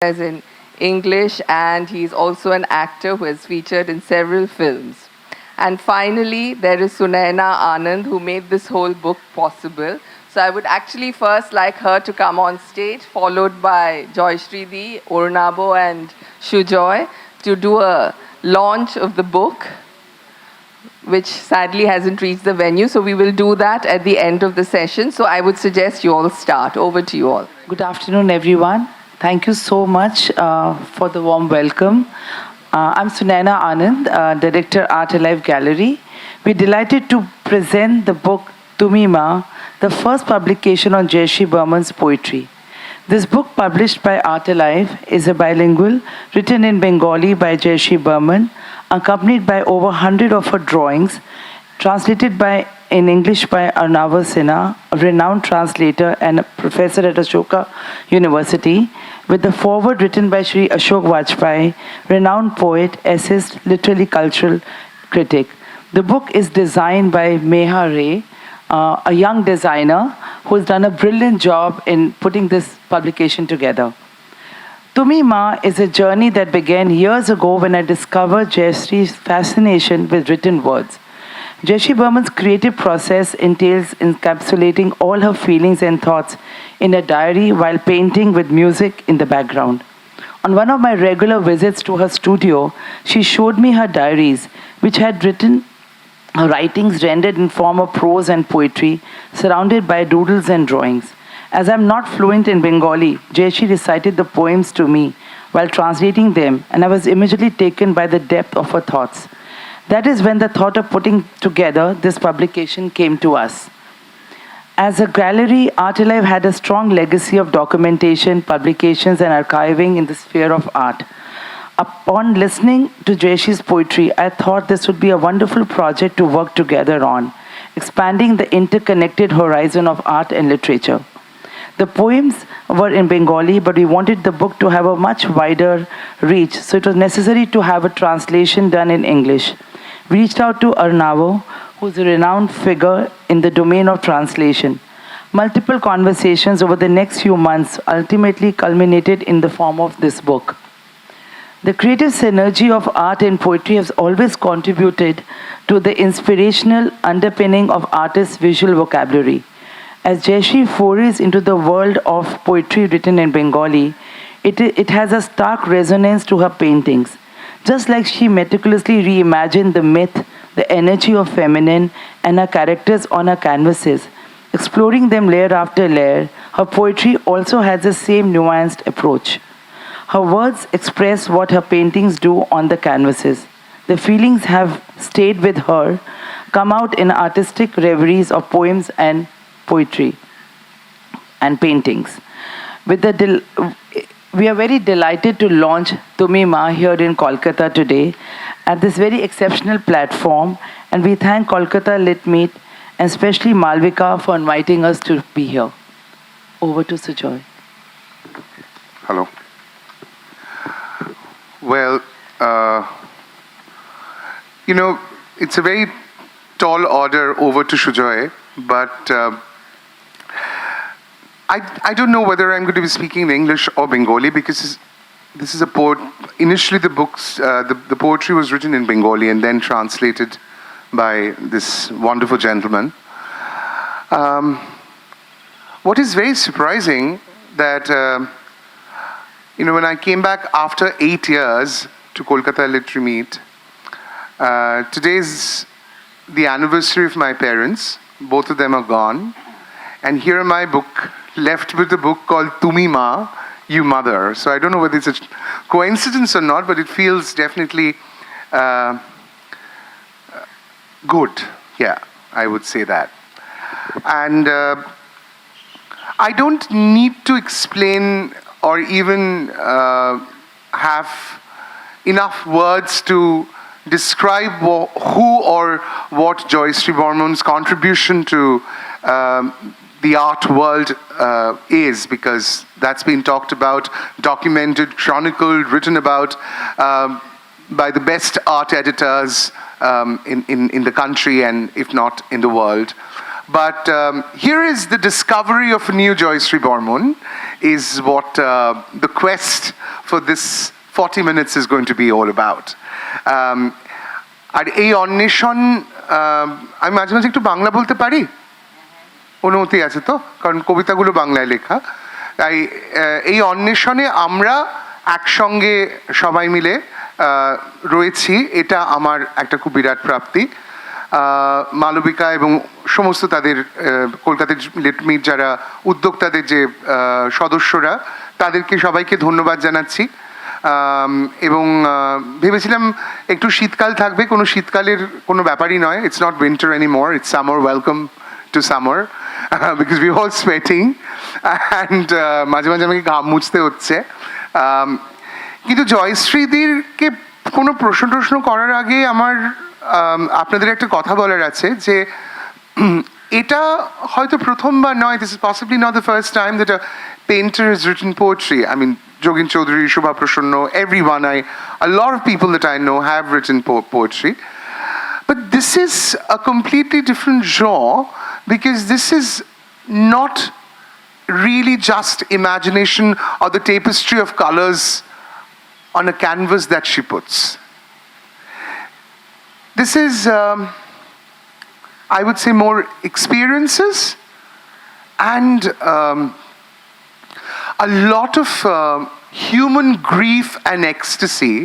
as in English, and he's also an actor who has featured in several films. And finally, there is Sunaina Anand, who made this whole book possible. So I would actually first like her to come on stage, followed by Jayasri, Arunava, and Sujoy, to do a launch of the book, which sadly hasn't reached the venue. So we will do that at the end of the session. So I would suggest you all start. Over to you all. Good afternoon, everyone. Thank you so much for the warm welcome. I'm Sunaina Anand, Director, Art Alive Gallery. We're delighted to present the book Tumi, the first publication on Jayasri Burman's poetry. This book, published by Art Alive, is a bilingual, written in Bengali by Jayasri Burman, accompanied by over 100 of her drawings, translated in English by Arunava, Sinha, a renowned translator and a professor at Ashoka University, with the foreword written by Shri Ashok Vajpayee, renowned poet, essayist, literary cultural critic. The book is designed by Meha Ray, a young designer who has done a brilliant job in putting this publication together. Tumi is a journey that began years ago when I discovered Jayasri's fascination with written words. Jayasri Burman's creative process entails encapsulating all her feelings and thoughts in a diary while painting with music in the background. On one of my regular visits to her studio, she showed me her diaries, which had written her writings rendered in form of prose and poetry, surrounded by doodles and drawings. As I'm not fluent in Bengali, Jayasri recited the poems to me while translating them, and I was immediately taken by the depth of her thoughts. That is when the thought of putting together this publication came to us. As a gallery, Art Alive had a strong legacy of documentation, publications, and archiving in the sphere of art. Upon listening to Jayasri's poetry, I thought this would be a wonderful project to work together on, expanding the interconnected horizon of art and literature. The poems were in Bengali, but we wanted the book to have a much wider reach, so it was necessary to have a translation done in English. We reached out to Arunava, who's a renowned figure in the domain of translation. Multiple conversations over the next few months ultimately culminated in the form of this book. The creative synergy of art and poetry has always contributed to the inspirational underpinning of artists' visual vocabulary. As Jayasri forays into the world of poetry written in Bengali, it has a stark resonance to her paintings. Just like she meticulously reimagined the myth, the energy of feminine, and her characters on her canvases, exploring them layer after layer, her poetry also has the same nuanced approach. Her words express what her paintings do on the canvases. The feelings have stayed with her, come out in artistic reveries of poems and poetry and paintings. We are very delighted to launch Tumi here in Kolkata today at this very exceptional platform, and we thank Kolkata Lit Meet and especially Malvika for inviting us to be here. Over to Sujoy. Hello. Well, it's a very tall order over to Sujoy, but I don't know whether I'm going to be speaking in English or Bengali, because this is a poet. Initially, the poetry was written in Bengali and then translated by this wonderful gentleman. What is very surprising that when I came back after 8 years to Kolkata Literary Meet, today is the anniversary of my parents. Both of them are gone. And here am I left with a book called Tumi Ma, You Mother. So I don't know whether it's a coincidence or not, but it feels definitely good. Yeah, I would say that. And I don't need to explain or even have enough words to describe who or what Jayasri Burman's contribution to the art world is, because that's been talked about, documented, chronicled, written about by the best art editors in the country and if not in the world. But here is the discovery of a new Jayasri Burman is what the quest for this 40 minutes is going to be all about. আর এই অন্বেষণ, আমি মাঝে মাঝে একটু বাংলা বলতে পারি, অনুমতি আছে তো? কারণ কবিতাগুলো বাংলায় লেখা। তাই এই অন্বেষণে আমরা একসঙ্গে সবাই মিলে রয়েছি, এটা আমার একটা খুব বিরাট প্রাপ্তি। মালবিকা এবং সমস্ত তাদের কলকাতার লেটমিট যারা উদ্যোক্তাদের যে সদস্যরা, তাদেরকে সবাইকে ধন্যবাদ জানাচ্ছি। এবং ভেবেছিলাম একটু শীতকাল থাকবে, কোনো শীতকালের কোনো ব্যাপারই নয়। It's not winter anymore, it's summer. Welcome to summer, because we all sweating and মাঝে মাঝে আমাকে ঘাম মুছতে হচ্ছে। কিন্তু জয়শ্রীদিরকে কোনো প্রশ্ন করার আগে আমার আপনাদের একটা কথা বলার আছে যে এটা হয়তো প্রথমবার নয়, this is possibly not the first time that a painter has written poetry. I mean, Jogin Chaudhary, Shubha Prasanna, everyone, a lot of people that I know have written poetry. But this is a completely different genre, because this is not really just imagination or the tapestry of colors on a canvas that she puts. This is, I would say, more experiences and a lot of human grief and ecstasy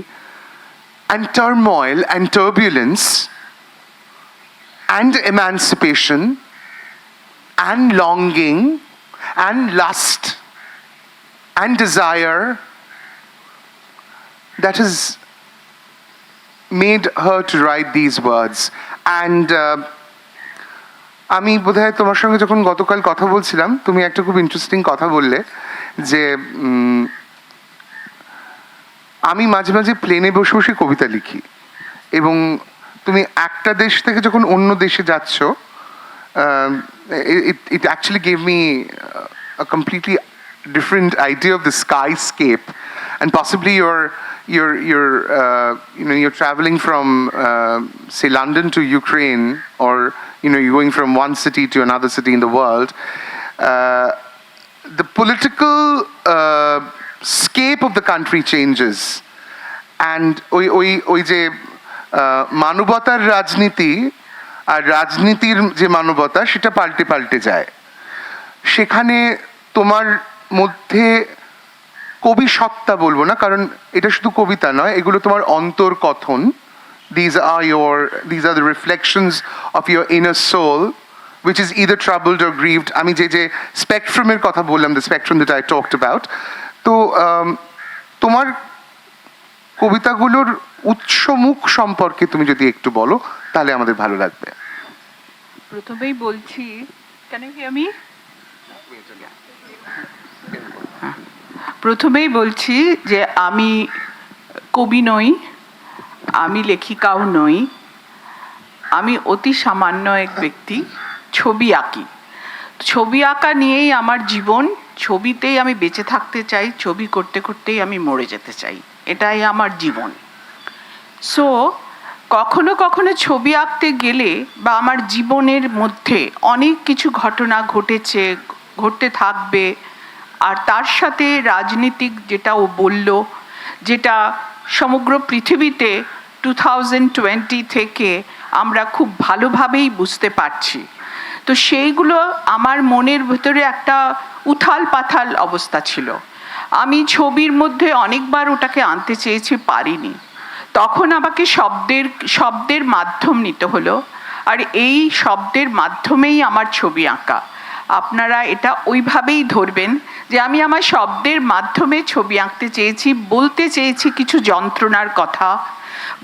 and turmoil and turbulence and emancipation and longing and lust and desire that has made her to write these words. And আমি বোধহয় তোমার সঙ্গে যখন গতকাল কথা বলছিলাম, তুমি একটা খুব ইন্টারেস্টিং কথা বললে যে আমি মাঝে মাঝে প্লেনে বসে বসে কবিতা লিখি, এবং তুমি একটা দেশ থেকে যখন অন্য দেশে যাচ্ছ, it actually gave me a completely different idea of the skyscape, and possibly you're traveling from say London to Ukraine, or you're going from one city to another city in the world. The political scape of the country changes, and ওই যে মানবতার রাজনীতি আর রাজনীতির যে মানবতা, সেটা পাল্টে পাল্টে যায়। সেখানে তোমার মধ্যে কবি সত্তা বলবো না, কারণ এটা শুধু কবিতা নয়, এগুলো তোমার অন্তর্কথন। These are the reflections of your inner soul, which is either troubled or grieved. আমি যে স্পেকট্রামের কথা বললাম, the spectrum that I talked about. তো তোমার কবিতাগুলোর উৎসমুখ সম্পর্কে তুমি যদি একটু বলো, তাহলে আমাদের ভালো লাগবে। প্রথমেই বলছি, can you hear me? প্রথমেই বলছি যে আমি কবি নই, আমি লেখিকাও নই, আমি অতি সামান্য এক ব্যক্তি, ছবি আঁকি। ছবি আঁকা নিয়েই আমার জীবন, ছবিতেই আমি বেঁচে থাকতে চাই, ছবি করতে করতেই আমি মরে যেতে চাই, এটাই আমার জীবন। সো কখনো কখনো ছবি আঁকতে গেলে বা আমার জীবনের মধ্যে অনেক কিছু ঘটনা ঘটেছে, ঘটতে থাকবে, আর তার সাথে রাজনীতিক যেটা ও বলল, যেটা সমগ্র পৃথিবীতে 2020 থেকে আমরা খুব ভালোভাবেই বুঝতে পারছি। তো সেইগুলো আমার মনের ভিতরে একটা উথাল পাথাল অবস্থা ছিল। আমি ছবির মধ্যে অনেকবার ওটাকে আনতে চেয়েছি, পারিনি। তখন আমাকে শব্দের মাধ্যম নিতে হলো, আর এই শব্দের মাধ্যমেই আমার ছবি আঁকা। আপনারা এটা ওইভাবেই ধরবেন যে আমি আমার শব্দের মাধ্যমে ছবি আঁকতে চেয়েছি, বলতে চেয়েছি কিছু যন্ত্রণার কথা,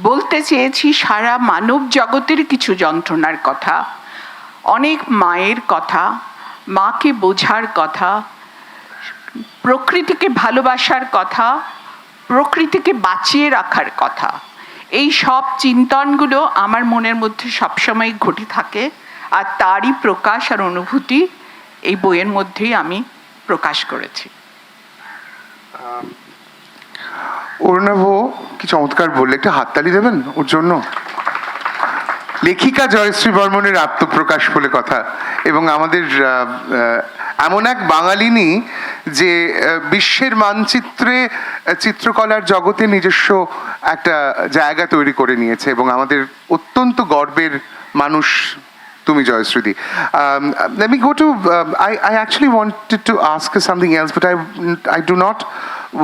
বলতে চেয়েছি সারা মানব জগতের কিছু যন্ত্রণার কথা, অনেক মায়ের কথা, মাকে বোঝার কথা, প্রকৃতিকে ভালোবাসার কথা, প্রকৃতিকে বাঁচিয়ে রাখার কথা। এই সব চিন্তনগুলো আমার মনের মধ্যে সবসময় ঘটে থাকে, আর তারই প্রকাশ আর অনুভূতি এই বইয়ের মধ্যেই আমি প্রকাশ করেছি। অরুণাভ কি চমৎকার বললে, একটা হাততালি দেবেন ওর জন্য। লেখিকা জয়শ্রী বর্মনের আত্মপ্রকাশ বলে কথা, এবং আমাদের এমন এক বাঙালিনী যে বিশ্বের মানচিত্রে চিত্রকলার জগতে নিজস্ব একটা জায়গা তৈরি করে নিয়েছে এবং আমাদের অত্যন্ত গর্বের মানুষ তুমি Jayashree. Let me go to, I actually wanted to ask her something else, but I do not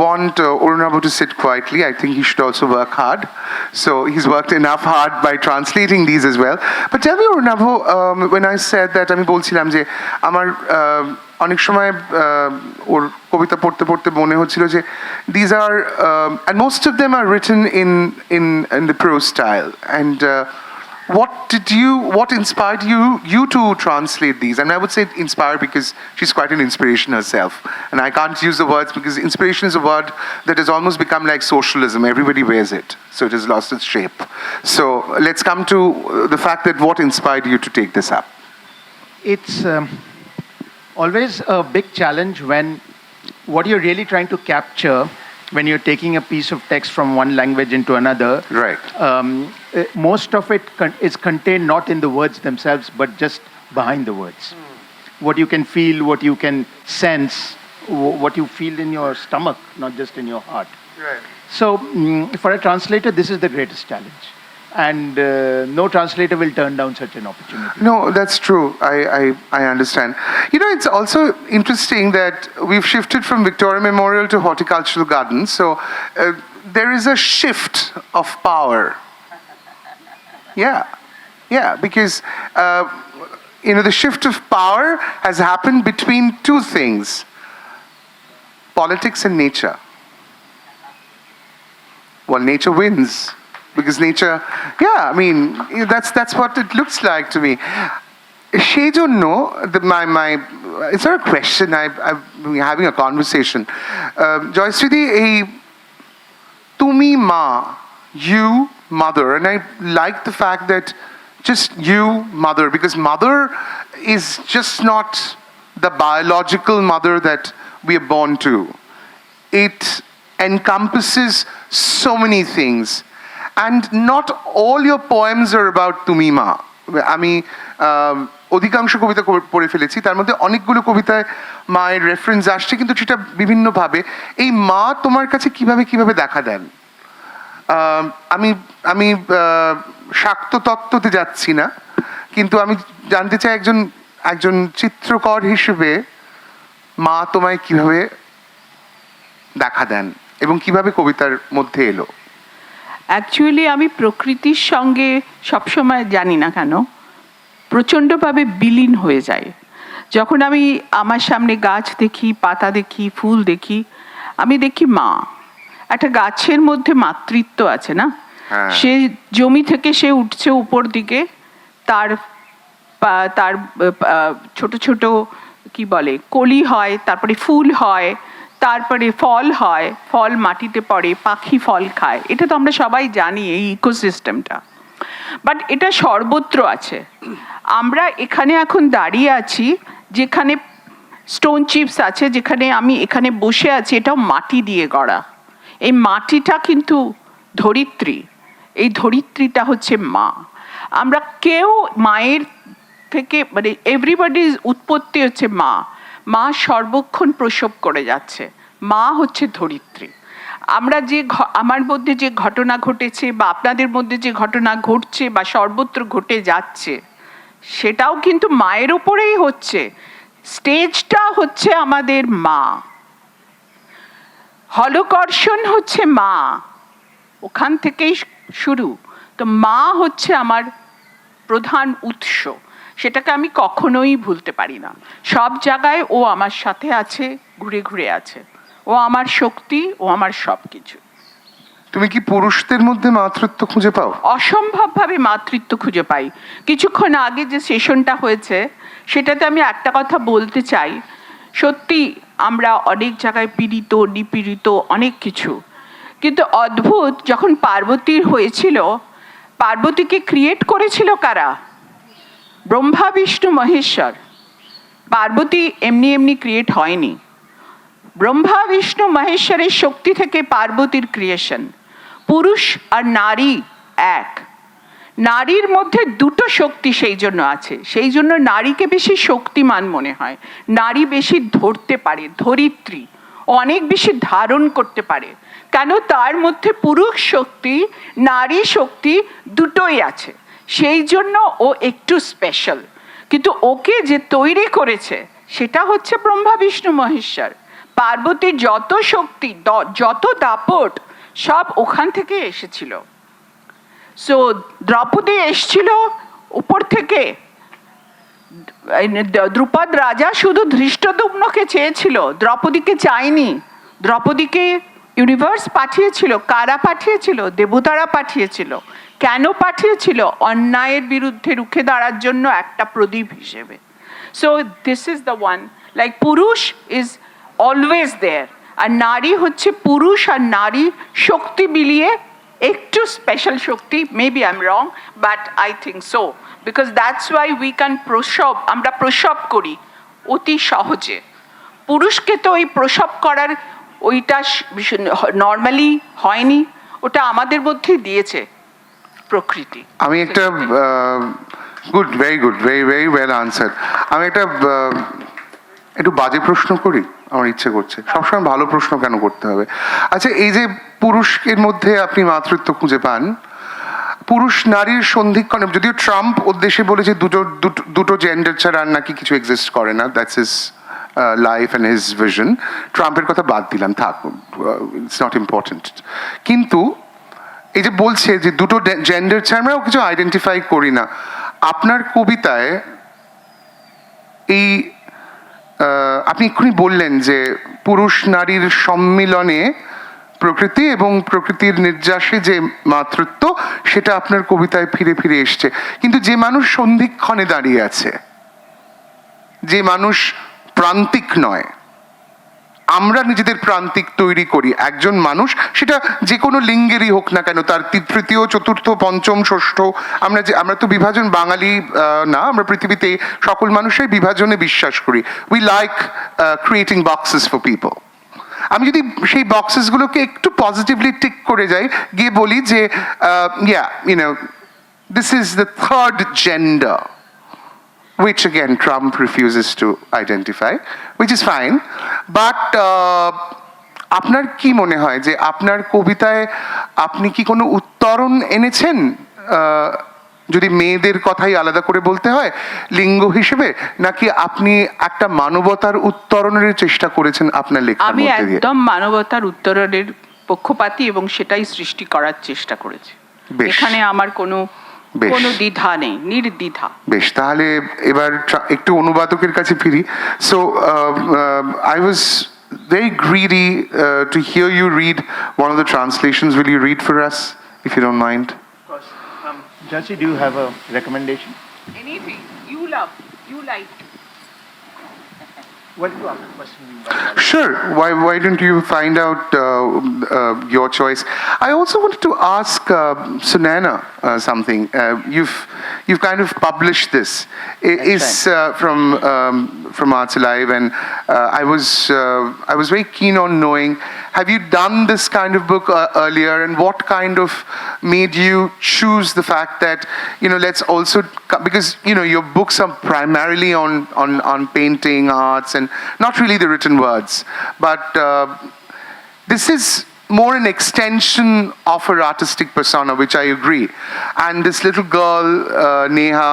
want Arunava to sit quietly. I think he should also work hard. So he's worked enough hard by translating these as well. But tell me, Arunava, when I said that, আমি বলছিলাম যে আমার অনেক সময় ওর কবিতা পড়তে পড়তে মনে হচ্ছিল যে these are, and most of them are written in the prose style. And what inspired you to translate these? And I would say inspired because she's quite an inspiration herself. And I can't use the words because inspiration is a word that has almost become like socialism. Everybody wears it, so it has lost its shape. So let's come to the fact that what inspired you to take this up? It's always a big challenge when what you're really trying to capture when you're taking a piece of text from one language into another. Right. Most of it is contained not in the words themselves, but just behind the words. What you can feel, what you can sense, what you feel in your stomach, not just in your heart. Right. So for a translator, this is the greatest challenge. And no translator will turn down such an opportunity. No, that's true. I understand. You know, it's also interesting that we've shifted from Victoria Memorial to Horticultural Gardens. So there is a shift of power. Yeah, because the shift of power has happened between two things: politics and nature. Well, nature wins. Because nature, I mean, that's what it looks like to me. She don't know that my it's not a question. I've been having a conversation. Jayasri, hey, Tumi ma, you mother, and I like the fact that just you mother, because mother is just not the biological mother that we are born to. It encompasses so many things. And not all your poems are about Tumi ma. আমি অধিকাংশ কবিতা পড়ে ফেলেছি, তার মধ্যে অনেকগুলো কবিতায় মায়ের reference আসছে, কিন্তু সেটা বিভিন্নভাবে। এই মা তোমার কাছে কিভাবে দেখা দেন? আমি শাক্ত তত্ত্বতে যাচ্ছি না, কিন্তু আমি জানতে চাই একজন চিত্রকর হিসেবে মা তোমায় কিভাবে দেখা দেন এবং কিভাবে কবিতার মধ্যে এলো? অ্যাকচুয়ালি আমি প্রকৃতির সঙ্গে সবসময় জানি না কেন প্রচণ্ডভাবে বিলীন হয়ে যায়। যখন আমি আমার সামনে গাছ দেখি, পাতা দেখি, ফুল দেখি, আমি দেখি মা। একটা গাছের মধ্যে মাতৃত্ব আছে না? সে জমি থেকে সে উঠছে উপর দিকে, তার ছোট ছোট কি বলে কলি হয়, তারপরে ফুল হয়, তারপরে ফল হয়, ফল মাটিতে পড়ে, পাখি ফল খায়। এটা তো আমরা সবাই জানি এই ইকোসিস্টেমটা, বাট এটা সর্বত্র আছে। আমরা এখানে এখন দাঁড়িয়ে আছি, যেখানে স্টোন চিপস আছে, যেখানে আমি এখানে বসে আছি, এটাও মাটি দিয়ে গড়া। এই মাটিটা কিন্তু ধরিত্রী, এই ধরিত্রীটা হচ্ছে মা। আমরা কেউ মায়ের থেকে মানে এভরিবডির উৎপত্তি হচ্ছে মা। মা সর্বক্ষণ প্রসব করে যাচ্ছে, মা হচ্ছে ধরিত্রী। আমরা যে আমার মধ্যে যে ঘটনা ঘটেছে বা আপনাদের মধ্যে যে ঘটনা ঘটছে বা সর্বত্র ঘটে যাচ্ছে, সেটাও কিন্তু মায়ের উপরেই হচ্ছে। স্টেজটা হচ্ছে আমাদের মা, হলকর্ষণ হচ্ছে মা, ওখান থেকেই শুরু। তো মা হচ্ছে আমার প্রধান উৎস, সেটাকে আমি কখনোই ভুলতে পারি না। সব জায়গায় ও আমার সাথে আছে, ঘুরে ঘুরে আছে। ও আমার শক্তি, ও আমার সব কিছু। তুমি কি পুরুষদের মধ্যে মাতৃত্ব খুঁজে পাও? অসম্ভবভাবে মাতৃত্ব খুঁজে পাই। কিছুক্ষণ আগে যে সেশনটা হয়েছে সেটাতে আমি একটা কথা বলতে চাই, সত্যি আমরা অনেক জায়গায় পীড়িত, নিপীড়িত, অনেক কিছু, কিন্তু অদ্ভুত যখন পার্বতীর হয়েছিল, পার্বতীকে ক্রিয়েট করেছিল কারা? ব্রহ্মা, বিষ্ণু, মহেশ্বর। পার্বতী এমনি এমনি ক্রিয়েট হয়নি। ব্রহ্মা, বিষ্ণু, মহেশ্বরের শক্তি থেকে পার্বতীর ক্রিয়েশন। পুরুষ আর নারী এক। নারীর মধ্যে দুটো শক্তি সেই জন্য আছে, সেই জন্য নারীকে বেশি শক্তিমান মনে হয়। নারী বেশি ধরতে পারে, ধরিত্রী, অনেক বেশি ধারণ করতে পারে, কেন তার মধ্যে পুরুষ শক্তি নারী শক্তি দুটোই আছে, সেই জন্য ও একটু স্পেশাল। কিন্তু ওকে যে তৈরি করেছে সেটা হচ্ছে ব্রহ্মা বিষ্ণু মহেশ্বর। পার্বতীর যত শক্তি, যত দাপট, সব ওখান থেকে এসেছিল। সো দ্রৌপদী এসছিল উপর থেকে। দ্রুপদ রাজা শুধু ধৃষ্টদ্যুম্নকে চেয়েছিল, দ্রৌপদীকে চায়নি। দ্রৌপদীকে ইউনিভার্স পাঠিয়েছিল। কারা পাঠিয়েছিল? দেবতারা পাঠিয়েছিল। কেন পাঠিয়েছিল? অন্যায়ের বিরুদ্ধে রুখে দাঁড়ার জন্য একটা প্রদীপ হিসেবে। So this is the one, like পুরুষ ইজ অলওয়েজ দেয়ার, আর নারী হচ্ছে পুরুষ আর নারী শক্তি মিলিয়ে একটু special Shakti. Maybe I am wrong, but I think so, because that's why we can প্রসব, আমরা প্রসব করি অতি সহজে। পুরুষকে তো ওই প্রসব করার ওইটা নর্মালি হয়নি, ওটা আমাদের মধ্যেই দিয়েছে প্রকৃতি। আমি একটা good, very good, very very well answer. আমি একটা একটু বাজে প্রশ্ন করি, আমার ইচ্ছে করছে। সবসময় ভালো প্রশ্ন কেন করতে হবে? আচ্ছা, এই যে পুরুষের মধ্যে আপনি মাতৃত্ব খুঁজে পান, পুরুষ নারীর সন্ধিক্ষণে, যদিও ট্রাম্প ওর দেশে বলেছে দুটো জেন্ডার ছাড়া আর নাকি কিছু এক্সিস্ট করে না, that's his life and his vision. ট্রাম্পের কথা বাদ দিলাম, থাক, ইটস নট ইম্পর্টেন্ট। কিন্তু এই যে বলছে যে দুটো জেন্ডার ছাড়া আমরাও কিছু আইডেন্টিফাই করি না, আপনার কবিতায় এই আপনি এক্ষুনি বললেন যে পুরুষ নারীর সম্মিলনে প্রকৃতি এবং প্রকৃতির নির্যাসে যে মাতৃত্ব, সেটা আপনার কবিতায় ফিরে ফিরে এসছে। কিন্তু যে মানুষ সন্ধিক্ষণে দাঁড়িয়ে আছে, যে মানুষ প্রান্তিক নয়, আমরা নিজেদের প্রান্তিক তৈরি করি। একজন মানুষ, সেটা যে কোনো লিঙ্গেরই হোক না কেন, তার তৃতীয় চতুর্থ পঞ্চম ষষ্ঠ, আমরা তো বিভাজন বাঙালি না, আমরা পৃথিবীতে সকল মানুষই বিভাজনে বিশ্বাস করি। We like creating boxes for people. আমি যদি সেই বক্সেসগুলোকে একটু পজিটিভলি টিক করে যাই, গিয়ে বলি যে this is the third gender, which again Trump refuses to identify, which is fine. But আপনার কি মনে হয় যে আপনার কবিতায় আপনি কি কোনো উত্তরণ এনেছেন, যদি মেয়েদের কথাই আলাদা করে বলতে হয় লিঙ্গ হিসেবে, নাকি আপনি একটা মানবতার উত্তরণের চেষ্টা করেছেন আপনার লেখার আমি মধ্যে দিয়ে? একদম মানবতার উত্তরণের পক্ষপাতী এবং সেটাই সৃষ্টি করার চেষ্টা করেছি। এখানে আমার কোনো দ্বিধা নেই, নির্দ্বিধা। বেশ, তাহলে এবার একটু অনুবাদকের কাছে ফিরি। So I was very greedy to hear you read one of the translations. Will you read for us, if you don't mind? Of course. Jayasri, do you have a recommendation? Anything you love, you like. What do you ask a question? Sure. Why don't you find out your choice? I also wanted to ask Sunaina something. You've kind of published this. It's from Arts Alive, and I was very keen on knowing, have you done this kind of book earlier, and what kind of made you choose the fact that, let's also, because your books are primarily on painting, arts, and not really the written words, but this is more an extension of her artistic persona, which I agree. And this little girl, Meha,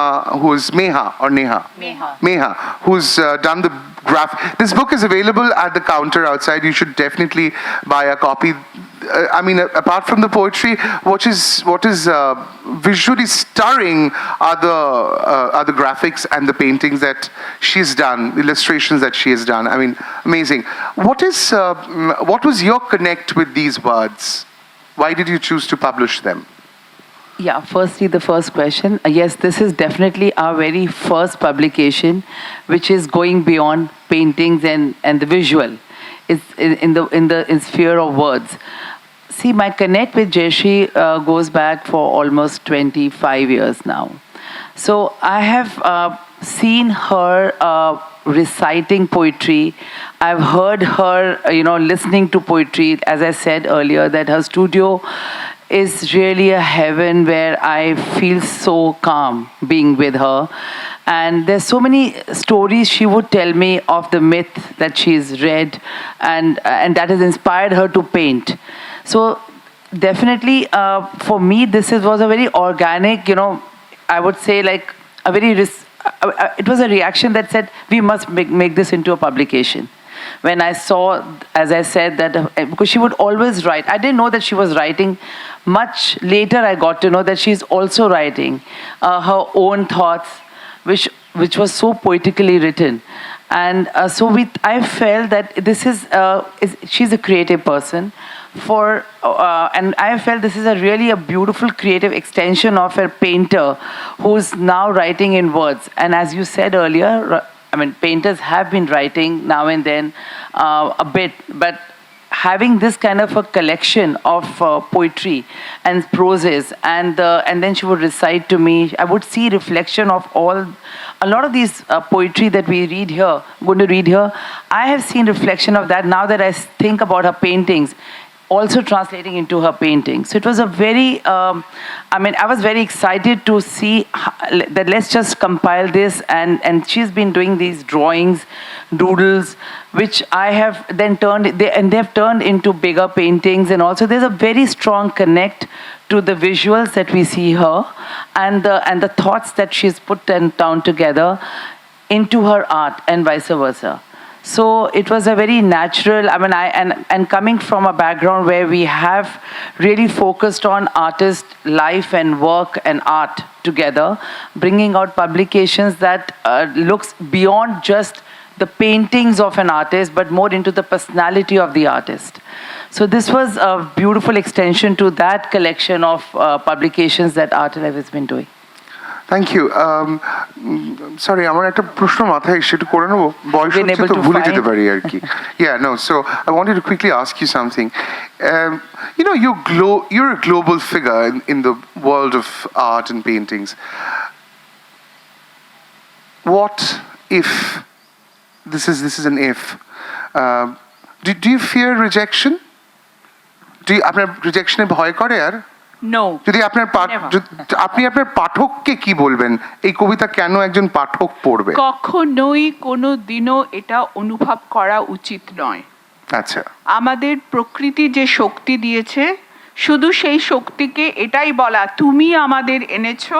who's done the this book is available at the counter outside. You should definitely buy a copy. I mean, apart from the poetry, what is visually stirring are the graphics and the paintings that she's done, illustrations that she has done. I mean, amazing. What was your connect with these words? Why did you choose to publish them? Yeah, firstly, the first question. Yes, this is definitely our very first publication, which is going beyond paintings and the visual. It's in the sphere of words. See, my connect with Jayasri goes back for almost 25 years now. So I have seen her reciting poetry. I've heard her, listening to poetry. As I said earlier, that her studio is really a heaven where I feel so calm being with her. And there's so many stories she would tell me of the myth that she's read, and that has inspired her to paint. So definitely, for me, was a very organic, I would say like a very, it was a reaction that said, we must make this into a publication. When I saw, as I said, that because she would always write, I didn't know that she was writing. Much later, I got to know that she's also writing her own thoughts, which was so poetically written. And I felt that she's a creative person. And I felt this is really a beautiful creative extension of a painter who's now writing in words. And as you said earlier, I mean, painters have been writing now and then a bit, but having this kind of a collection of poetry and proses, and then she would recite to me. I would see reflection of a lot of these poetry that we read here, going to read here. I have seen reflection of that now that I think about her paintings, also translating into her painting. So it was a very, I was very excited to see that let's just compile this, and she's been doing these drawings, doodles, which I have then they've turned into bigger paintings, and also there's a very strong connect to the visuals that we see her, and the thoughts that she's put down together into her art, and vice versa. So it was a very natural, and coming from a background where we have really focused on artist life and work and art together, bringing out publications that looks beyond just the paintings of an artist, but more into the personality of the artist. So this was a beautiful extension to that collection of publications that Art Alive has been doing. Thank you sorry আমার একটা প্রশ্ন মাথায় এসে একটু করে নেবো বয়স হচ্ছে তো ভুলে যেতে পারি আর কি no so I wanted to quickly ask you something you're a global figure in the world of art and paintings. What if this is an if do you fear rejection? আপনার রিজেকশনে ভয় করে আর No. যদি আপনি আপনার পাঠককে কি বলবেন এই কবিতা কেন একজন পাঠক পড়বে? কখনোই কোনো দিনও এটা অনুভব করা উচিত নয়। আচ্ছা, আমাদের প্রকৃতি যে শক্তি দিয়েছে, শুধু সেই শক্তিকে এটাই বলা, তুমি আমাদের এনেছো,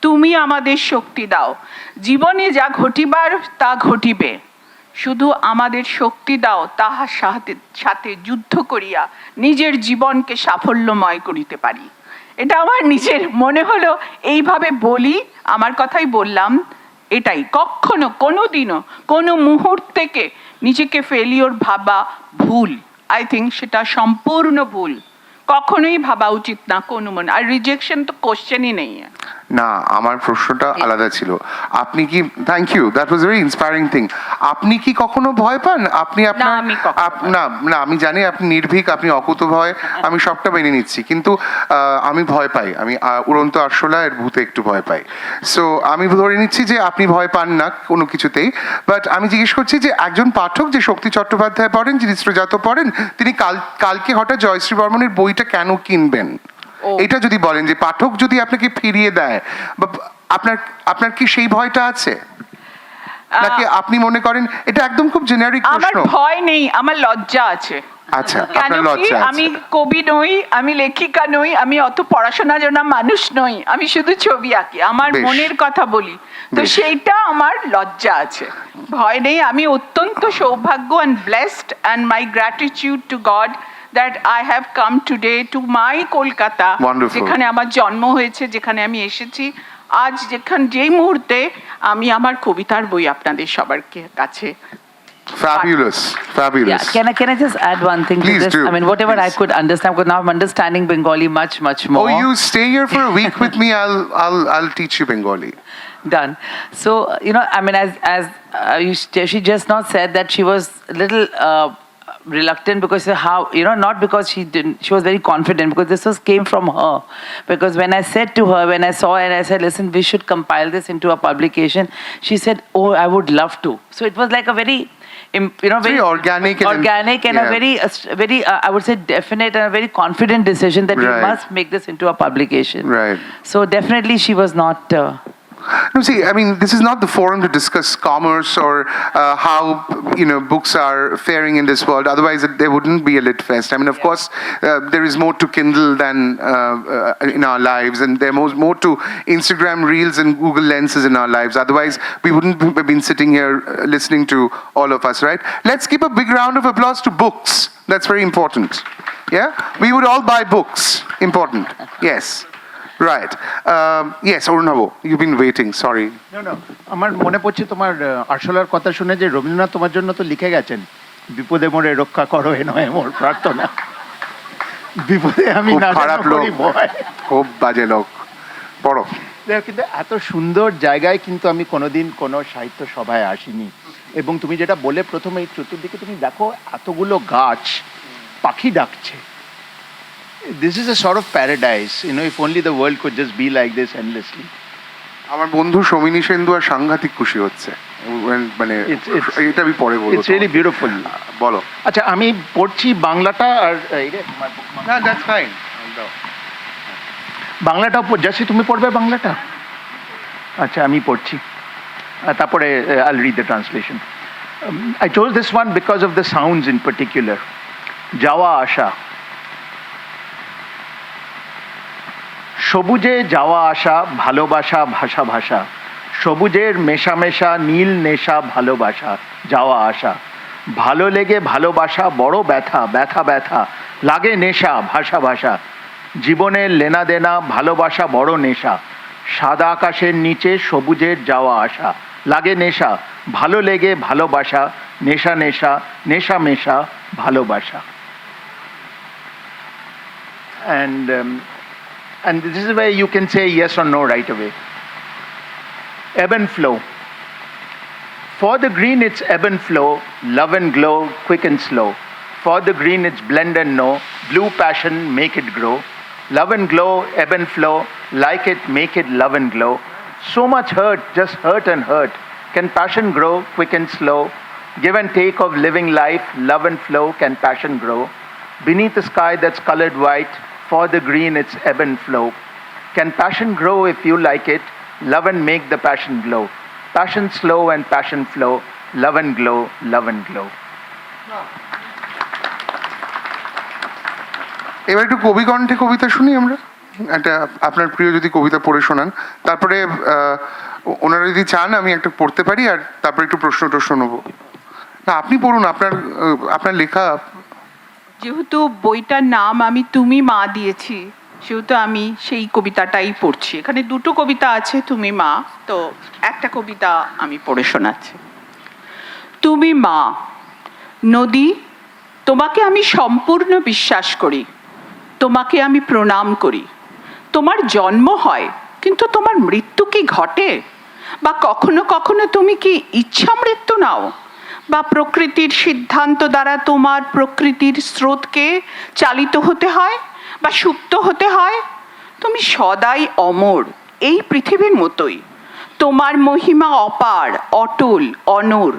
তুমি আমাদের শক্তি দাও, জীবনে যা ঘটিবার তা ঘটিবে, শুধু আমাদের শক্তি দাও, তাহার সাথে যুদ্ধ করিয়া নিজের জীবনকে সাফল্যময় করিতে পারি। এটা আমার নিজের মনে হলো, এইভাবে বলি, আমার কথাই বললাম। এটাই, কখনো কোনো দিনও কোনো মুহূর্তকে নিজেকে ফেলিওর ভাবা ভুল। আই থিঙ্ক সেটা সম্পূর্ণ ভুল, কখনোই ভাবা উচিত না কোনো মনে। আর রিজেকশন তো কোশ্চেনই নেই। না, আমার প্রশ্নটা আলাদা ছিল। আপনি কি, thank you, that was very inspiring thing. আপনি কি কখনো ভয় পান? আপনি আপনার না আমি জানি আপনি নির্ভীক, আপনি অকুতভয়, আমি সবটা মেনে নিচ্ছি, কিন্তু আমি ভয় পাই, আমি উড়ন্ত আরশোলা এর ভূতে একটু ভয় পাই। সো আমি ধরে নিচ্ছি যে আপনি ভয় পান না কোনো কিছুতেই, বাট আমি জিজ্ঞেস করছি যে একজন পাঠক যে শক্তি চট্টোপাধ্যায় পড়েন, যিনি শ্রীজাত পড়েন, তিনি কালকে হঠাৎ জয়শ্রী বর্মনের বইটা কেন কিনবেন? এটা যদি বলেন যে পাঠক যদি আপনাকে ফিরিয়ে দেয়, বা আপনার কি সেই ভয়টা আছে, নাকি আপনি মনে করেন এটা একদম খুব জেনারিক প্রশ্ন? আমার ভয় নেই, আমার লজ্জা আছে। আচ্ছা, কেন কি আমি কবি নই, আমি লেখিকা নই, আমি অত পড়াশোনা জানা মানুষ নই, আমি শুধু ছবি আঁকি, আমার মনের কথা বলি, তো সেইটা আমার লজ্জা আছে, ভয় নেই। আমি অত্যন্ত সৌভাগ্য and blessed, and my gratitude to God that I have come today to my Kolkata, যেখানে আমার জন্ম হয়েছে, যেখানে আমি এসেছি আজ, যেই মুহূর্তে আমি আমার কবিতার বই আপনাদের সবার কাছে। Fabulous. Yeah. Can I just add one thing? Please to this? do. I mean, whatever Please. I could understand, because now I'm understanding Bengali much more. Oh, you stay here for a week with me. I'll teach you Bengali. Done. So I mean, as she just now said that she was a little reluctant because how, not because she was very confident, because this came from her. Because when I said to her, when I saw it, I said, listen, we should compile this into a publication. She said, oh, I would love to. So it was like a very, very organic and a very I would say definite and a very confident decision that we Right. must make this into a publication. Right. So definitely she was not. No, see, I mean, this is not the forum to discuss commerce or how, books are faring in this world. Otherwise, there wouldn't be a lit fest. I mean, of course, there is more to Kindle than in our lives, and there is more to Instagram Reels and Google Lenses in our lives. Otherwise, we wouldn't have been sitting here listening to all of us, right? Let's give a big round of applause to books. That's very important. Yeah? We would all buy books. Important. Yes. Right. Yes, Arunava, you've been waiting. Sorry. No. আমার মনে পড়ছে তোমার আরশোলার কথা শুনে যে রবীন্দ্রনাথ তোমার জন্য তো লিখে গেছেন, বিপদে মোরে রক্ষা করো এ নয় মোর প্রার্থনা, বিপদে আমি খুব না খারাপ জানো লোক, করি ভয়। খুব বাজে লোক। পড়ো। কিন্তু এত সুন্দর জায়গায় কিন্তু আমি কোনোদিন কোনো সাহিত্য সভায় আসিনি। এবং তুমি যেটা বলে প্রথমে এই চতুর্দিকে তুমি দেখো এতগুলো গাছ, পাখি ডাকছে। This is a sort of paradise, if only the world could just be like this endlessly. আমার বন্ধু সমিনী সেন্দু আর সাংঘাতিক খুশি হচ্ছে, মানে এটা আমি পরে বলবো। It's really beautiful. বলো। আচ্ছা, আমি পড়ছি বাংলাটা আর না, দ্যাটস ফাইন। বাংলাটাও জাসি তুমি পড়বে বাংলাটা? আচ্ছা, আমি পড়ছি, তারপরে I'll read the translation. I chose this one because of the sounds in particular. যাওয়া আসা, সবুজে যাওয়া আসা, ভালোবাসা ভাষা ভাষা, সবুজের মেশামেশা, নীল নেশা ভালোবাসা, যাওয়া আসা, ভালো লেগে ভালোবাসা, বড় ব্যথা ব্যথা ব্যথা, লাগে নেশা ভাষা ভাষা, জীবনের লেনা দেনা, ভালোবাসা বড় নেশা, সাদা আকাশের নিচে সবুজের যাওয়া আসা, লাগে নেশা, ভালো লেগে ভালোবাসা, নেশা নেশা, নেশা মেশা, ভালোবাসা। And this is where you can say yes or no right away. Ebb and flow. For the green it's ebb and flow, love and glow, quick and slow. For the green it's blend and know, blue passion make it grow. Love and glow, ebb and flow, like it, make it love and glow. So much hurt, just hurt and hurt. Can passion grow, quick and slow? Give and take of living life, love and flow, can passion grow? Beneath a sky that's colored white, for the green it's ebb and flow. Can passion grow if you like it? Love and make the passion glow. Passion slow and passion flow, love and glow, love and glow. এবার একটু কবি কণ্ঠে কবিতা শুনি আমরা, একটা আপনার প্রিয় যদি কবিতা পড়ে শোনান, তারপরে ওনারা যদি চান আমি একটা পড়তে পারি, আর তারপরে একটু প্রশ্ন টশ্ন নেবো। না, আপনি পড়ুন, আপনার লেখা। যেহেতু বইটার নাম আমি তুমি মা দিয়েছি, সেহেতু আমি সেই কবিতাটাই পড়ছি। এখানে দুটো কবিতা আছে, তুমি মা, তো একটা কবিতা আমি পড়ে শোনাচ্ছি। তুমি মা। নদী, তোমাকে আমি সম্পূর্ণ বিশ্বাস করি, তোমাকে আমি প্রণাম করি। তোমার জন্ম হয়, কিন্তু তোমার মৃত্যু কি ঘটে? বা কখনো কখনো তুমি কি ইচ্ছা মৃত্যু নাও? বা প্রকৃতির সিদ্ধান্ত দ্বারা তোমার প্রকৃতির স্রোতকে চালিত হতে হয় বা সুপ্ত হতে হয়? তুমি সদাই অমর, এই পৃথিবীর মতোই। তোমার মহিমা অপার, অটল, অনর।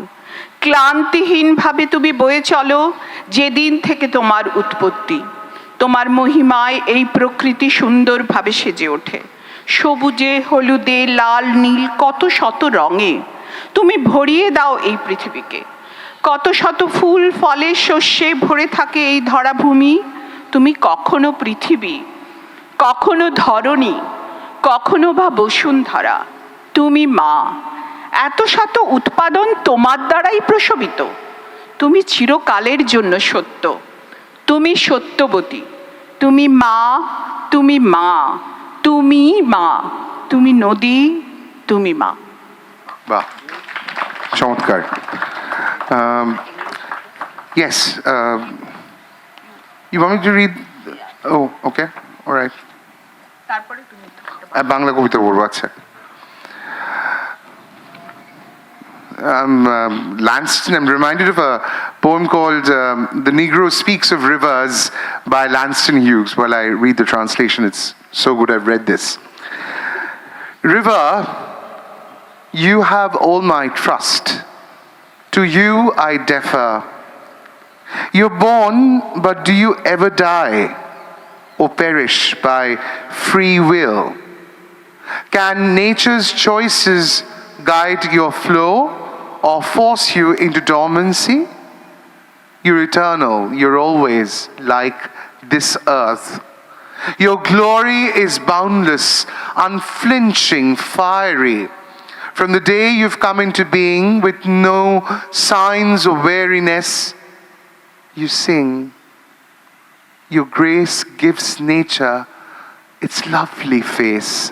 ক্লান্তিহীনভাবে তুমি বয়ে চলো যেদিন থেকে তোমার উৎপত্তি। তোমার মহিমায় এই প্রকৃতি সুন্দরভাবে সেজে ওঠে, সবুজে, হলুদে, লাল, নীল, কত শত রঙে তুমি ভরিয়ে দাও এই পৃথিবীকে। কত শত ফুল, ফলে, শস্যে ভরে থাকে এই ধরাভূমি। তুমি কখনো পৃথিবী, কখনো ধরণী, কখনো বা বসুন্ধরা। তুমি মা। এত শত উৎপাদন তোমার দ্বারাই প্রসবিত। তুমি চিরকালের জন্য সত্য। তুমি সত্যবতী। তুমি মা, তুমি মা, তুমি মা, তুমি নদী, তুমি মা। বাহ, চমৎকার। Yes, you want me to read? Oh, okay, all right. তারপরে তুমি বাংলা কবিতা পড়বো, আচ্ছা। Lanston. I'm reminded of a poem called The Negro Speaks of Rivers by Lanston Hughes. While I read the translation, it's so good I've read this. River, you have all my trust. To you I defer. You're born, but do you ever die or perish by free will? Can nature's choices guide your flow or force you into dormancy? You're eternal, you're always like this earth. Your glory is boundless, unflinching, fiery. From the day you've come into being with no signs of weariness, you sing. Your grace gives nature its lovely face.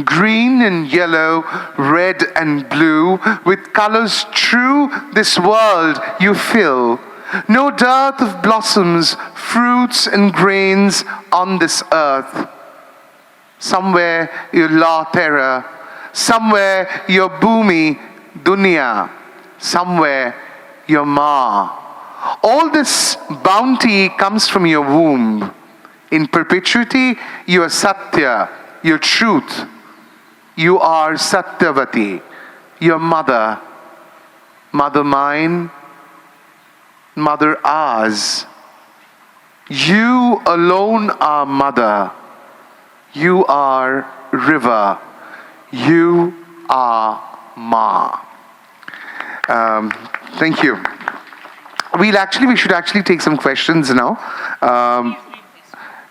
Green and yellow, red and blue, with colors true, this world you fill. No dearth of blossoms, fruits and grains on this earth. Somewhere your La Terra, somewhere your Bhumi Dunya, somewhere your Ma. All this bounty comes from your womb. In perpetuity, you are Satya, your truth. You are Satyavati, your mother. Mother mine, mother ours. You alone are mother. You are river. You are Ma. Thank you. We should actually take some questions now.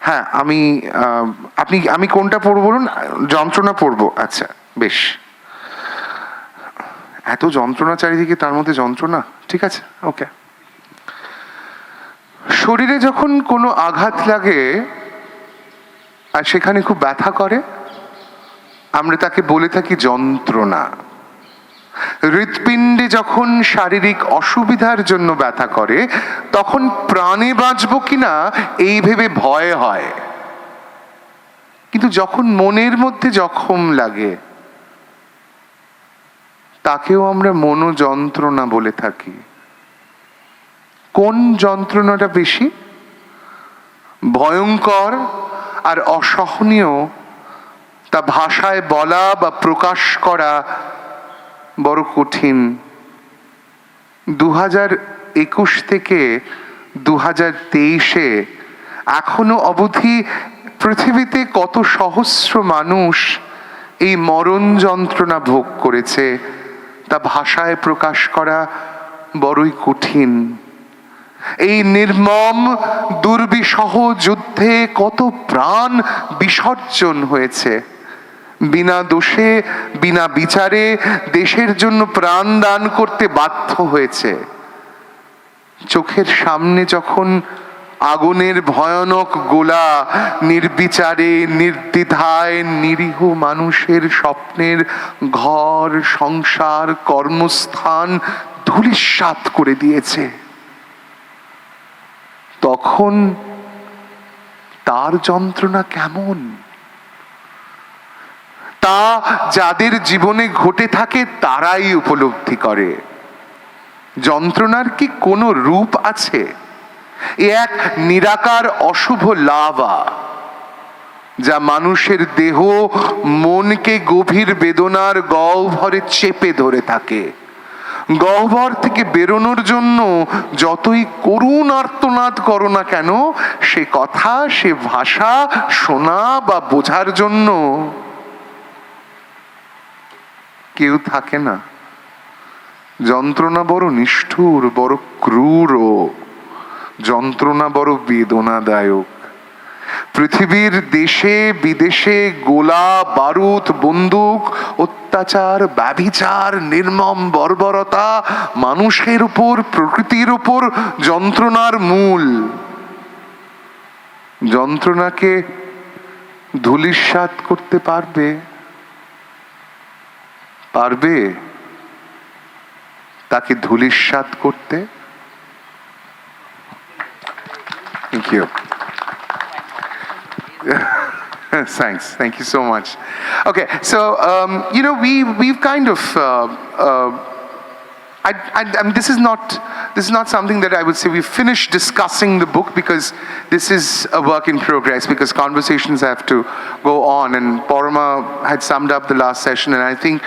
হ্যাঁ আমি কোনটা পড়বো বলুন? যন্ত্রণা পড়বো, আচ্ছা বেশ। এত যন্ত্রণা চারিদিকে, তার মধ্যে যন্ত্রণা, ঠিক আছে, ওকে। শরীরে যখন কোনো আঘাত লাগে আর সেখানে খুব ব্যথা করে, আমরা তাকে বলে থাকি যন্ত্রণা। হৃৎপিণ্ডে যখন শারীরিক অসুবিধার জন্য ব্যথা করে, তখন প্রাণে বাঁচবো কিনা এই ভেবে ভয় হয়। কিন্তু যখন মনের মধ্যে জখম লাগে, তাকেও আমরা মনোযন্ত্রণা বলে থাকি। কোন যন্ত্রণাটা বেশি ভয়ঙ্কর আর অসহনীয়, তা ভাষায় বলা বা প্রকাশ করা বড় কঠিন। 2021 থেকে 2023-এ এখনো অবধি পৃথিবীতে কত সহস্র মানুষ এই মরণ যন্ত্রণা ভোগ করেছে, তা ভাষায় প্রকাশ করা বড়ই কঠিন। এই নির্মম দুর্বিষহ যুদ্ধে কত প্রাণ বিসর্জন হয়েছে। বিনা দোষে, বিনা বিচারে দেশের জন্য প্রাণ দান করতে বাধ্য হয়েছে। চোখের সামনে যখন আগুনের ভয়ানক গোলা নির্বিচারে, নির্দ্বিধায় নিরীহ মানুষের স্বপ্নের ঘর, সংসার, কর্মস্থান ধূলিসাৎ করে দিয়েছে, তখন তার যন্ত্রণা কেমন? তা যাদের জীবনে ঘটে থাকে তারাই উপলব্ধি করে। যন্ত্রণার কি কোনো রূপ আছে? এ এক নিরাকার অশুভ লাভা, যা মানুষের দেহ মনকে গভীর বেদনার গহ্বরে চেপে ধরে থাকে। গহ্বর থেকে বেরোনোর জন্য যতই করুণ আর্তনাদ করো না কেন, সে কথা, সে ভাষা শোনা বা বোঝার জন্য কেউ থাকে না। যন্ত্রণা বড় নিষ্ঠুর, বড় ক্রূর, যন্ত্রণা বড় বেদনাদায়ক। পৃথিবীর দেশে বিদেশে গোলা বারুদ, বন্দুক, অত্যাচার, ব্যভিচার, নির্মম বর্বরতা মানুষের উপর, প্রকৃতির উপর যন্ত্রণার মূল। যন্ত্রণাকে ধূলিসাৎ করতে পারবে? পারবে তাকে ধূলিসাৎ করতে? Thank you. Thanks. Thank you so much. Okay, so we've kind of this is not something that I would say we finished discussing the book, because this is a work in progress, because conversations have to go on, and Parma had summed up the last session, and I think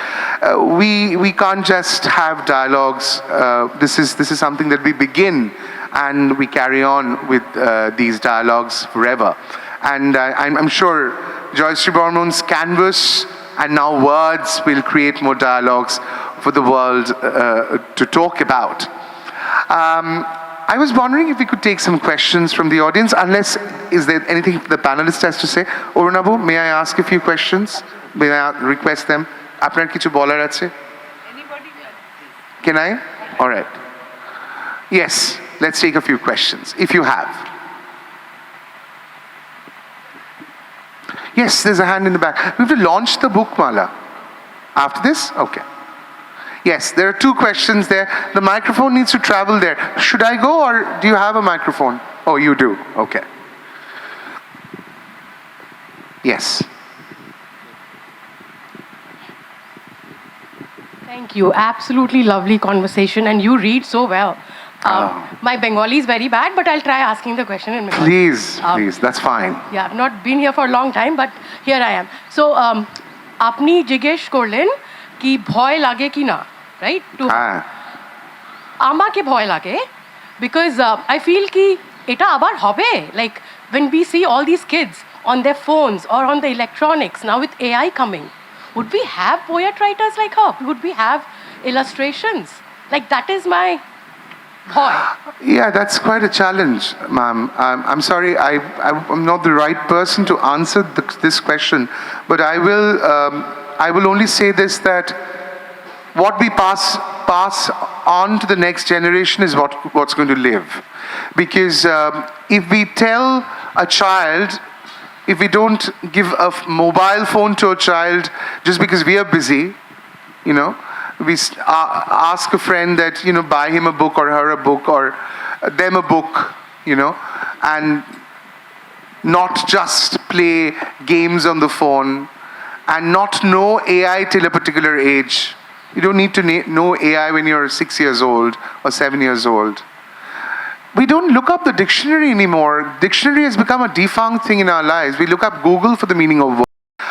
we can't just have dialogues. This is something that we begin and we carry on with these dialogues forever. And I'm sure Jayasri Burman's canvas and now words will create more dialogues for the world to talk about. I was wondering if we could take some questions from the audience, unless, is there anything the panelist has to say? Arunava, may I ask a few questions? May I request them? আপনার কিছু বলার আছে? Can I? All right. Yes, let's take a few questions, if you have. Yes, there's a hand in the back. We have to launch the book, Mala. After this? Okay. Yes, there are two questions there. The microphone needs to travel there. Should I go, or do you have a microphone? Oh, you do. Okay. Yes. Thank you. Absolutely lovely conversation, and you read so well. My Bengali is very bad, but I'll try asking the question in Bengali. Please, that's fine. Yeah, I've not been here for a long time, but here I am. So, আপনি জিজ্ঞেস করলেন কি ভয় লাগে কি না, right? আমাকে ভয় লাগে because I feel কি এটা আবার হবে, like when we see all these kids on their phones or on the electronics now with AI coming, would we have poet writers like her? Would we have illustrations? Like, that is my boy. Yeah, that's quite a challenge, ma'am. I'm sorry, I'm not the right person to answer this question, but I will only say this, that what we pass on to the next generation is what's going to live. Because if we tell a child, if we don't give a mobile phone to a child just because we are busy, you know, we ask a friend that, you know, buy him a book or her a book or them a book, you know, and not just play games on the phone and not know AI till a particular age. You don't need to know AI when you're 6 years old or 7 years old. We don't look up the dictionary anymore. Dictionary has become a defunct thing in our lives. We look up Google for the meaning of words.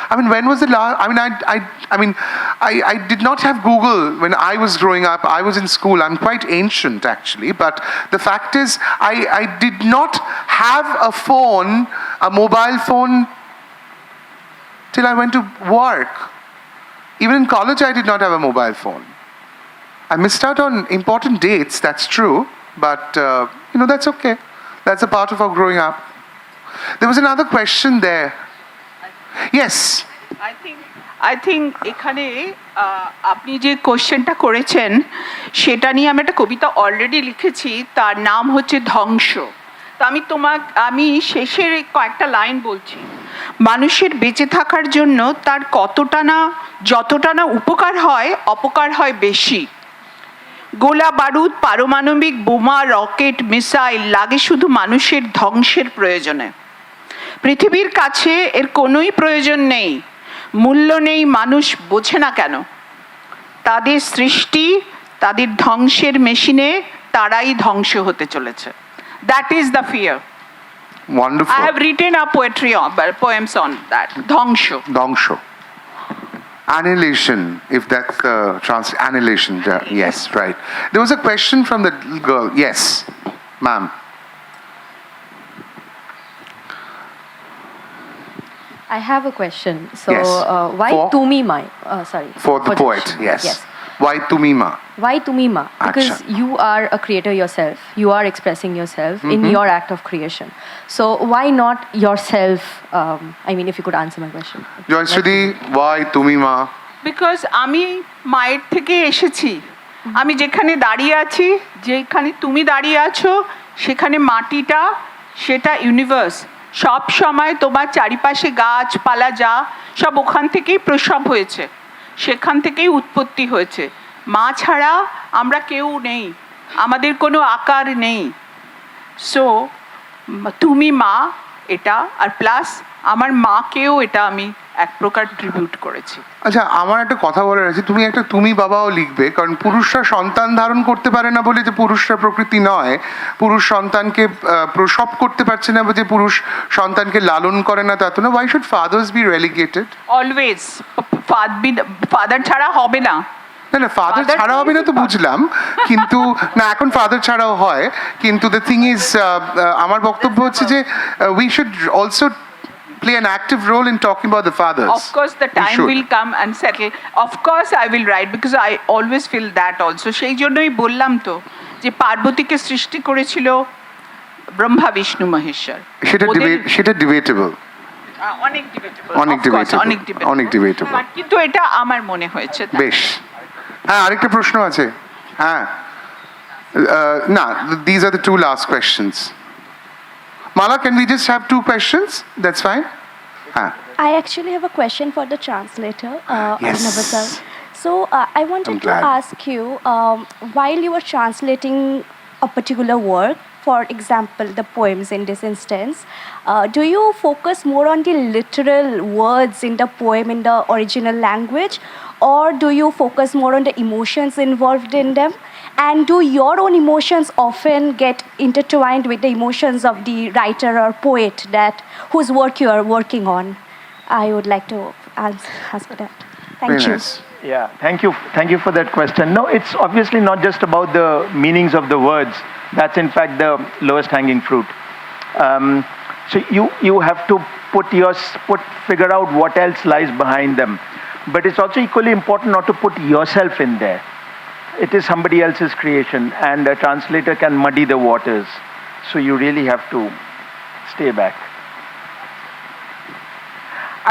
I mean, when was the last? I did not have Google when I was growing up. I was in school. I'm quite ancient, actually. But the fact is, I did not have a phone, a mobile phone, till I went to work. Even in college, I did not have a mobile phone. I missed out on important dates, that's true. But, you know, that's okay. That's a part of our growing up. There was another question there. Yes. I think এখানে আপনি যে কোশ্চেনটা করেছেন সেটা নিয়ে আমি একটা কবিতা already লিখেছি, তার নাম হচ্ছে ধ্বংস। তো আমি শেষের কয়েকটা লাইন বলছি। মানুষের বেঁচে থাকার জন্য তার যতটা না উপকার হয়, অপকার হয় বেশি। গোলা বারুদ, পারমাণবিক বোমা, রকেট, মিসাইল লাগে শুধু মানুষের ধ্বংসের প্রয়োজনে। পৃথিবীর কাছে এর কোনোই প্রয়োজন নেই, মূল্য নেই, মানুষ বোঝে না কেন। তাদের সৃষ্টি, তাদের ধ্বংসের মেশিনে তারাই ধ্বংস হতে চলেছে। That is the fear. Wonderful. I have written a poems on that. Dhangsho. Annihilation, if that's annihilation. Yes, right. There was a question from the girl. Yes, ma'am. I have a question. So, Yes. Why Tumi Ma? Sorry. For the poet, yes. Why Tumi Ma? Why Tumi Ma? Because Acha. you are a creator yourself. You are expressing yourself in your act of creation. So why not yourself? I mean, if you could answer my question. Jayasri, why Tumi Ma? Because আমি মায়ের থেকে এসেছি। আমি যেখানে দাঁড়িয়ে আছি, যেখানে তুমি দাঁড়িয়ে আছো, সেখানে মাটিটা, সেটা ইউনিভার্স। সব সময় তোমার চারিপাশে গাছপালা যা সব ওখান থেকেই প্রসব হয়েছে, সেখান থেকেই উৎপত্তি হয়েছে। মা ছাড়া আমরা কেউ নেই, আমাদের কোনো আকার নেই। সো তুমি মা, এটা, আর প্লাস আমার মাকেও এটা আমি এক প্রকার ট্রিবিউট করেছি। আচ্ছা, আমার একটা কথা বলার আছে, তুমি বাবাও লিখবে, কারণ পুরুষরা সন্তান ধারণ করতে পারে না বলে যে পুরুষরা প্রকৃতি নয়, পুরুষ সন্তানকে প্রসব করতে পারছে না যে পুরুষ সন্তানকে লালন করে না, তা তো না। Why should fathers be relegated? Always father ছাড়া হবে না। না না, ফাদার ছাড়া হবে না তো বুঝলাম, কিন্তু না, এখন ফাদার ছাড়াও হয়, কিন্তু দ্য থিং ইজ, আমার বক্তব্য হচ্ছে যে we should also play an active role in talking about the fathers. Of course, the time will come and settle. Of course, I will write because I always feel that also. সেই জন্যই বললাম তো যে পার্বতীকে সৃষ্টি করেছিল ব্রহ্মা বিষ্ণু মহেশ্বর। সেটা debatable, অনেক debatable, অনেক ডিবেটেবল, কিন্তু এটা আমার মনে হয়েছে। বেশ, হ্যাঁ, আরেকটা প্রশ্ন আছে। হ্যাঁ, না, these are the two last questions. Mala, can we just have 2 questions? That's fine. I actually have a question for the translator, Yes. Arunava sir. So I wanted I'm to glad. ask you, while you were translating a particular work, for example, the poems in this instance, do you focus more on the literal words in the poem in the original language, or do you focus more on the emotions involved in them? And do your own emotions often get intertwined with the emotions of the writer or poet whose work you are working on? I would like to ask that. Thank Very you. nice. Yeah, thank you for that question. No, it's obviously not just about the meanings of the words. That's in fact the lowest hanging fruit. So you have to figure out what else lies behind them. But it's also equally important not to put yourself in there. It is somebody else's creation, and a translator can muddy the waters. So you really have to stay back.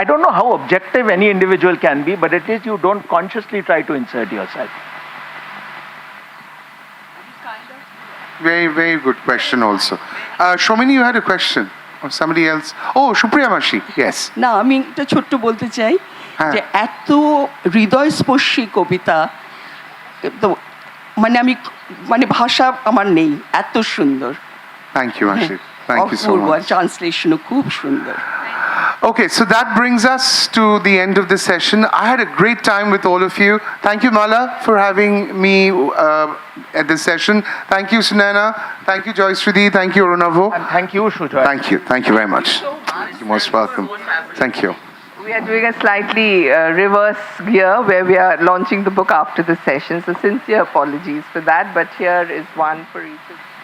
I don't know how objective any individual can be, but at least you don't consciously try to insert yourself. Very, very good question also. Shomini, you had a question? Or somebody else? Oh, Supriya Mashi, yes. না, আমি একটা ছোট্ট বলতে চাই হ্যাঁ। যে এত হৃদয়স্পর্শী কবিতা, তো আমি ভাষা আমার নেই, এত সুন্দর। Thank you, Mashi. Thank you so Apurba, much. ট্রান্সলেশনও খুব সুন্দর। Okay, so that brings us to the end of this session. I had a great time with all of you. Thank you, Mala, for having me at this session. Thank you, Sunaina. Thank you, Jayasri. Thank you, Arunava. And thank you, Sujoy. Thank you very much. You're most welcome. Thank you. We are doing a slightly reverse gear where we are launching the book after the session. So sincere apologies for that, but here is one for each of you.